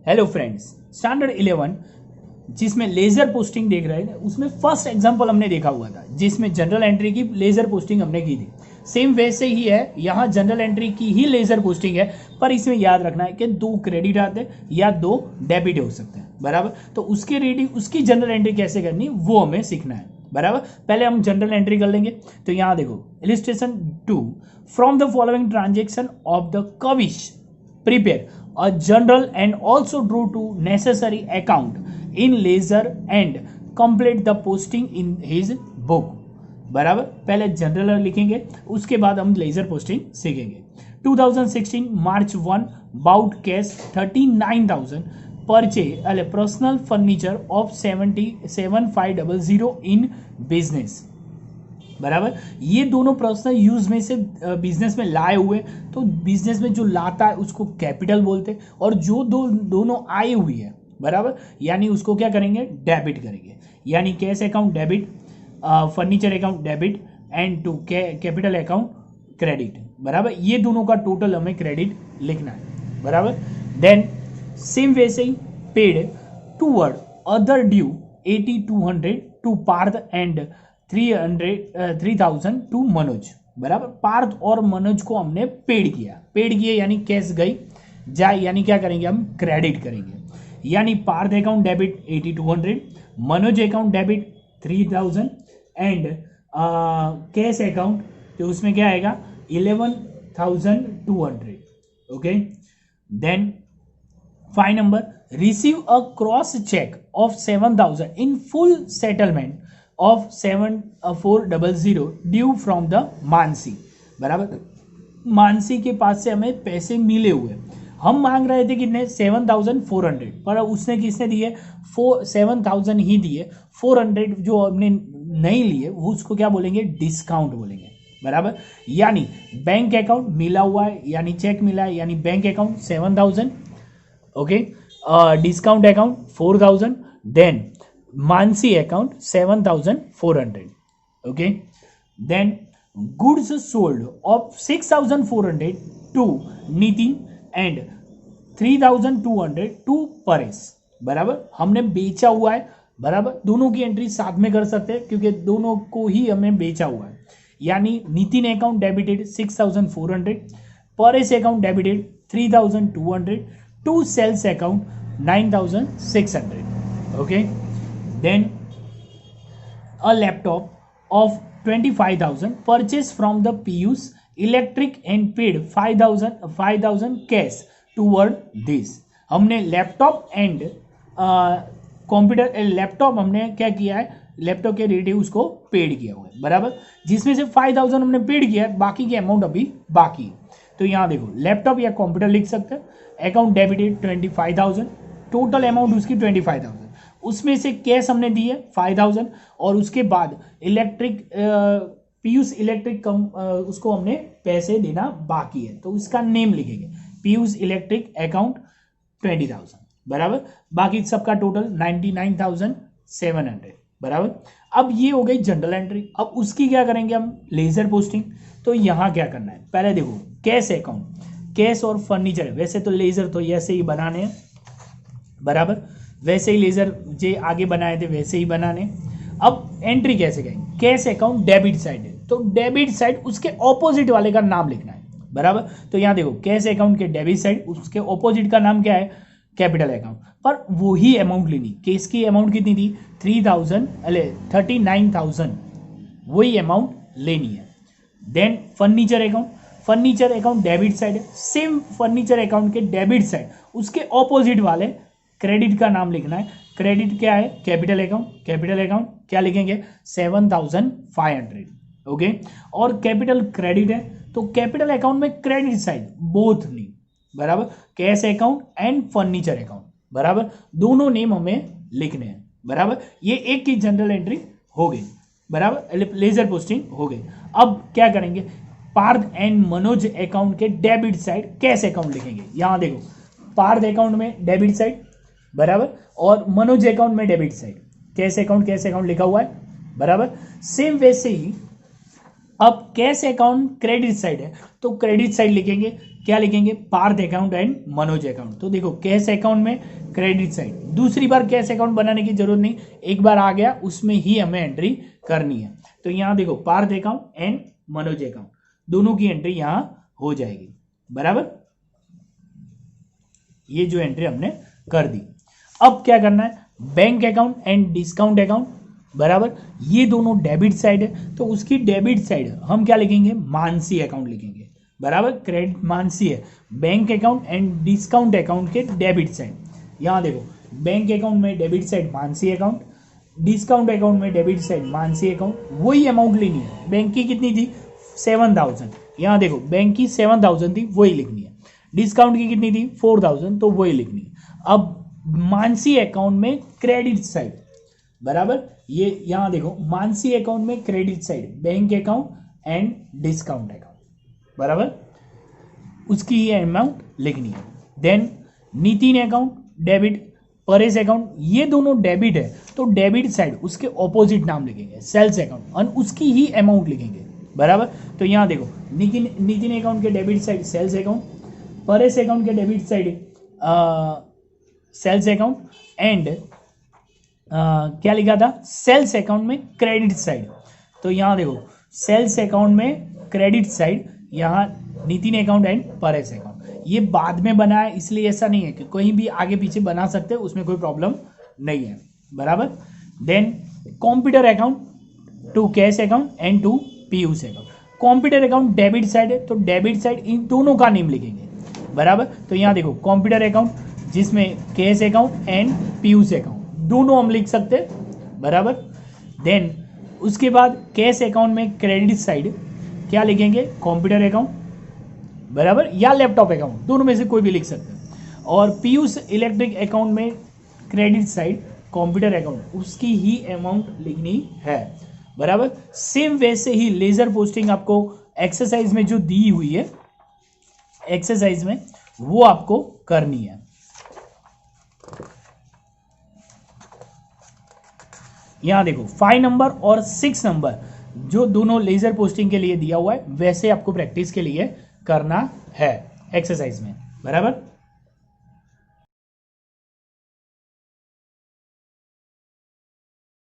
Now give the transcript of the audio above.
Hello friends, standard 11 जिसमें ledger posting देख रहे थे उसमें फर्स्ट एग्जांपल हमने देखा हुआ था जिसमें जनरल एंट्री की लेजर पोस्टिंग हमने की थी। सेम वैसे ही है, यहाँ जनरल एंट्री की ही लेजर पोस्टिंग है, पर इसमें याद रखना है कि 2 क्रेडिट आते हैं या 2 डेबिट हो सकते हैं, बराबर। तो उसके रेडिंग उसकी जनरल एंट्री कैसे करनी वो हमें सीखना है, बराबर। पहले हम जनरल एंट्री कर लेंगे। तो यहाँ देखो illustration 2, from the following transaction of the Kavish prepare a journal and also drew to necessary account in ledger and complete the posting in his book, बराबर। पहले जनरल लिखेंगे, उसके बाद हम लेजर पोस्टिंग सीखेंगे। 2016 March 1 bought cash 39,000 purchase personal furniture of 7500 in business, बराबर। ये दोनों पर्सनल यूज में से बिजनेस में लाए हुए, तो बिजनेस में जो लाता है उसको कैपिटल बोलते हैं, और जो दोनों आए हुई है, बराबर, यानी उसको क्या करेंगे, डेबिट करेंगे। यानी cash account debit, furniture account debit and to capital account credit, बराबर। ये दोनों का टोटल हमें क्रेडिट लिखना है, बराबर। देन सेम वैसे ही paid toward other due 8200 to Parth and 3,000 to Manoj, बराबर। पार्थ और मनोज को हमने पेड किया यानी कैश गई जाए, यानी क्या करेंगे हम, क्रेडिट करेंगे। यानी Parth account debit 8200, Manoj account debit 3,000 and cash account, तो उसमें क्या आएगा 11,200, okay. Then 5 number, receive a cross cheque of 7,000 in full settlement of 7400 due from the Mansi, बराबर। मानसी के पास से हमें पैसे मिले हुए, हम मांग रहे थे कितने 7,400, पर उसने किसने दिए 7,000 ही दिए। 400 जो हमने नहीं लिए वो उसको क्या बोलेंगे, डिस्काउंट बोलेंगे, बराबर। यानी बैंक अकाउंट मिला हुआ है, यानी चेक मिला है, यानी bank account 7,000, okay. Discount account 4,000, then Mansi account 7,400, okay. Then goods sold of 6,400 to Nitin and 3,200 to Paresh, बराबर। हमने बेचा हुआ है, बराबर। दोनों की एंट्री साथ में कर सकते हैं क्योंकि दोनों को ही हमें बेचा हुआ है। यानी Nitin account debited 6,400, Paresh account debited 3,200 to sales account 9,600, okay. Then a laptop of 25,000 purchased from the Piyush Electric and paid 5,000 cash toward this। हमने लैपटॉप एंड कंप्यूटर, लैपटॉप हमने क्या किया है, लैपटॉप के रेट उसको पेड किया हुआ है, बराबर। जिसमें से 5,000 हमने पेड किया है, बाकी के अमाउंट अभी बाकी है। तो यहाँ देखो लैपटॉप या कंप्यूटर लिख सकते हैं। अकाउंट डेबिटेड 25,000, टोटल अमाउंट उसकी 25,000, उसमें से कैश हमने दी है 5,000, और उसके बाद इलेक्ट्रिक पीयूष इलेक्ट्रिक उसको हमने पैसे देना बाकी है, तो उसका नेम लिखेंगे पीयूष इलेक्ट्रिक अकाउंट 20,000, बराबर। बाकी सबका टोटल 99,700, बराबर। अब ये हो गई जनरल एंट्री। अब उसकी क्या करेंगे हम, लेजर पोस्टिंग। तो यहाँ क्या करना है, पहले देखो कैश अकाउंट, कैश और फर्नीचर, वैसे तो लेजर तो ऐसे ही बनाने हैं, बराबर। वैसे ही लेजर जे आगे बनाए थे वैसे ही बनाने। अब एंट्री कैसे करेंगे, कैश अकाउंट डेबिट साइड है, तो डेबिट साइड उसके ऑपोजिट वाले का नाम लिखना है, बराबर। तो यहाँ देखो कैश अकाउंट के डेबिट साइड उसके ऑपोजिट का नाम क्या है, कैपिटल अकाउंट। पर वही अमाउंट लेनी, कैश की अमाउंट कितनी थी 39,000, वही अमाउंट लेनी है। Then furniture account, furniture account debit side है, सेम फर्नीचर अकाउंट के डेबिट साइड उसके ऑपोजिट वाले क्रेडिट का नाम लिखना है। क्रेडिट क्या है, कैपिटल अकाउंट, कैपिटल अकाउंट क्या लिखेंगे 7,500, ओके। और कैपिटल क्रेडिट है, तो कैपिटल अकाउंट में क्रेडिट साइड बोथ नेम, बराबर। Cash account and furniture account, बराबर, दोनों नेम हमें लिखने हैं, बराबर। ये एक की जनरल एंट्री हो गई, बराबर, लेजर पोस्टिंग हो गई। अब क्या करेंगे, पार्थ एंड मनोज अकाउंट के डेबिट साइड कैश अकाउंट लिखेंगे। यहां देखो पार्थ अकाउंट में डेबिट साइड, बराबर, और मनोज अकाउंट में डेबिट साइड, कैश अकाउंट लिखा हुआ है, बराबर। सेम वैसे ही अब कैश अकाउंट क्रेडिट साइड है, तो क्रेडिट साइड लिखेंगे, क्या लिखेंगे, Parth account and Manoj account. तो देखो कैश अकाउंट में क्रेडिट साइड, दूसरी बार कैश अकाउंट बनाने की जरूरत नहीं, एक बार आ गया उसमें ही हमें एंट्री करनी है। तो यहाँ देखो Parth account and Manoj account दोनों की एंट्री यहाँ हो जाएगी, बराबर। ये जो एंट्री हमने कर दी। अब क्या करना है, bank account and discount account, बराबर, ये दोनों डेबिट साइड है, तो उसकी डेबिट साइड हम क्या लिखेंगे, मानसी अकाउंट लिखेंगे, बराबर। क्रेडिट मानसी है, bank account and discount account के डेबिट साइड। यहाँ देखो बैंक अकाउंट में debit side Mansi account, discount account में डेबिट साइड मानसी अकाउंट, वही अमाउंट लेनी है। बैंक की कितनी थी 7000, यहाँ देखो बैंक की 7000 थी, वही लिखनी है। डिस्काउंट की कितनी थी 4000, तो वही लिखनी है। अब मानसी अकाउंट में क्रेडिट साइड, बराबर, ये यहां देखो मानसी अकाउंट में credit side bank account and discount account, बराबर, उसकी ये अमाउंट लिखनी है। Then Nitin account debit, Paresh account, ये दोनों डेबिट है, तो डेबिट साइड उसके ऑपोजिट नाम लिखेंगे, सेल्स अकाउंट, और उसकी ही अमाउंट लिखेंगे, बराबर। तो यहां देखो नितिन अकाउंट के debit side sales account, Paresh account के debit side sales account and क्या लिखा था, सेल्स अकाउंट में क्रेडिट साइड। तो यहां देखो सेल्स अकाउंट में क्रेडिट साइड, यहां Nitin account and Paresh account. ये बाद में बना है, इसलिए ऐसा नहीं है कि कहीं भी आगे पीछे बना सकते हैं, उसमें कोई प्रॉब्लम नहीं है, बराबर। Then computer account to cash account and to Piyush account. Computer account debit side है, तो डेबिट साइड इन दोनों का नेम लिखेंगे, बराबर। तो यहां देखो कंप्यूटर अकाउंट जिसमें cash account and Piyush account दोनों हम लिख सकते हैं, बराबर। देन उसके बाद कैश अकाउंट में क्रेडिट साइड क्या लिखेंगे, कंप्यूटर अकाउंट, बराबर, या लैपटॉप अकाउंट, दोनों में से कोई भी लिख सकते हैं। और पीयूष इलेक्ट्रिक अकाउंट में क्रेडिट साइड कंप्यूटर अकाउंट, उसकी ही अमाउंट लिखनी है, बराबर। सेम वैसे ही लेजर पोस्टिंग आपको एक्सरसाइज में जो दी हुई है, एक्सरसाइज में वो आपको करनी है। यहां देखो 5 नंबर और 6 नंबर जो दोनों लेजर पोस्टिंग के लिए दिया हुआ है, वैसे आपको प्रैक्टिस के लिए करना है एक्सरसाइज में, बराबर।